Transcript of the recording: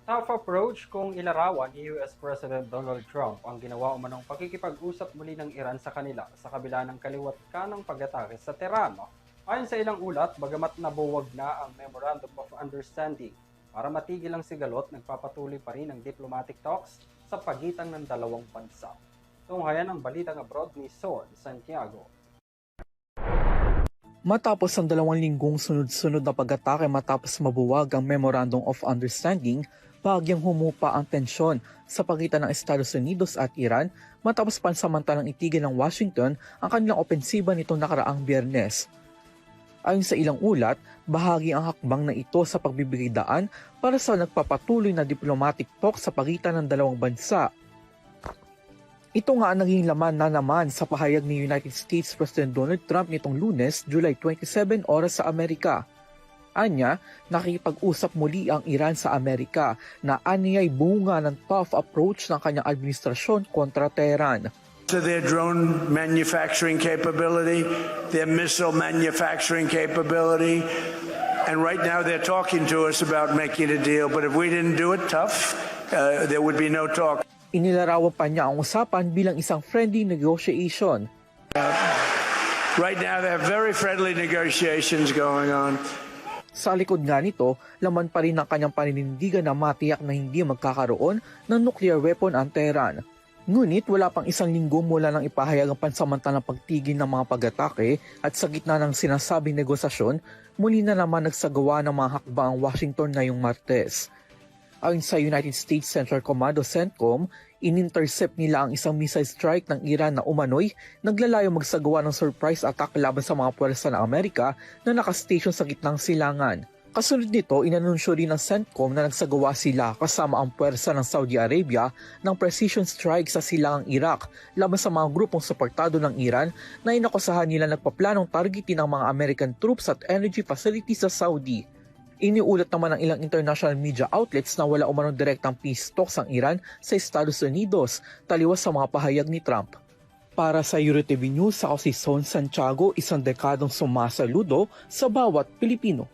Tough approach kung ilarawan ni US President Donald Trump ang ginawa umanong pakikipag-usap muli ng Iran sa kanila sa kabila ng kaliwat kanang pag-atake sa Tehran. Ayon sa ilang ulat, bagamat nabuwag na ang Memorandum of Understanding para matigil ang sigalot, nagpapatuloy pa rin ang diplomatic talks sa pagitan ng dalawang bansa. Tunghayan ang balitang abroad ni Son Santiago. Matapos ang 2 linggong sunod-sunod na pag-atake matapos mabuwag ang Memorandum of Understanding, bahagyang humupa ang tensyon sa pagitan ng Estados Unidos at Iran matapos pansamantalang itigil ng Washington ang kanilang opensiba nitong nakaraang Biyernes. Ayon sa ilang ulat, bahagi ang hakbang na ito sa pagbibigay daan para sa nagpapatuloy na diplomatic talks sa pagitan ng dalawang bansa. Ito nga ang naging laman na naman sa pahayag ni United States President Donald Trump nitong Lunes, July 27 oras sa Amerika. Anya, nakikipag-usap muli ang Iran sa Amerika na anyay bunga ng tough approach ng kanyang administrasyon kontra Tehran. To their drone manufacturing capability, their missile manufacturing capability, and right now they're talking to us about making a deal, but if we didn't do it tough, there would be no talk. Inilarawan pa niya ang usapan bilang isang friendly negotiation. Right now, there are very friendly negotiations going on. Sa likod nga nito, laman pa rin ang kanyang paninindigan na matiyak na hindi magkakaroon ng nuclear weapon ang Tehran. Ngunit wala pang 1 linggo mula nang ipahayag ang pansamantalang pagtigil ng mga pag-atake at sa gitna ng sinasabing negosasyon, muli na naman nagsagawa ng mga hakbang ang Washington ngayong Martes. Ayon sa United States Central Command o CENTCOM, in-intercept nila ang isang missile strike ng Iran na umano'y naglalayong magsagawa ng surprise attack laban sa mga puwersa ng Amerika na nakastation sa gitnang silangan. Kasunod nito, inanunsyo rin ng CENTCOM na nagsagawa sila kasama ang puwersa ng Saudi Arabia ng precision strike sa silangang Iraq laban sa mga grupong suportado ng Iran na inakusahan nila nagpaplanong targetin ang mga American troops at energy facilities sa Saudi. Iniulat naman ng ilang international media outlets na wala umanong direktang peace talks ang Iran sa Estados Unidos, taliwas sa mga pahayag ni Trump. Para sa EuroTV News, ako si Son Santiago, 1 dekadong sumasaludo sa bawat Pilipino.